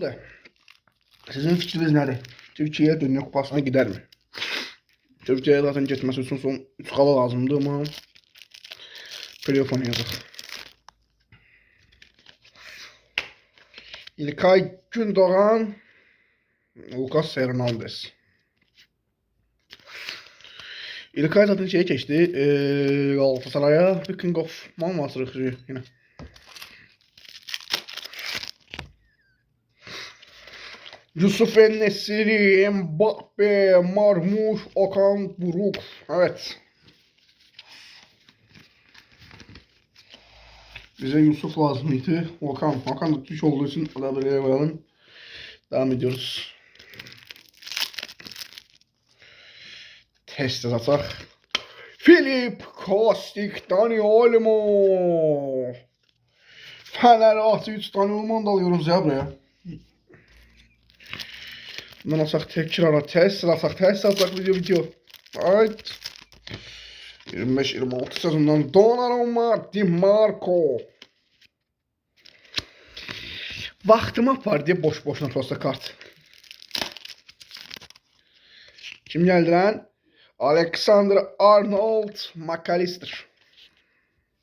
Da. Sizin fikriniz nedir? Türkiye Dünya Kupasına gider mi? Türkiye'ye zaten gitmesi için son 3 qala lazımdı ama playoff oynayacaq. İlkay Gündoğan, Lucas Hernandez. İlkay zaten şeye geçti. Galatasaray'a King of Malmö sırıkçı yine. Yusuf En-Nesyri, Mbappe, Marmuş, Okan Buruk. Evet. Bize Yusuf lazımydı. Okan da Türk olduğu için adabıraya koyalım. Devam ediyoruz. Test ataq. Filip Kostik, Dani Olmo. Fenerbahçe 3 Dani Olmo'nu da alıyoruz ya buraya. Bundan ataq tekrara test ataq video. Evet. 25-26 sezondan Donnarumma, Di Marco. Vaxtımı apar diye boş-boşuna prosta kart. Kim geldi lan? Alexander Arnold McAllister.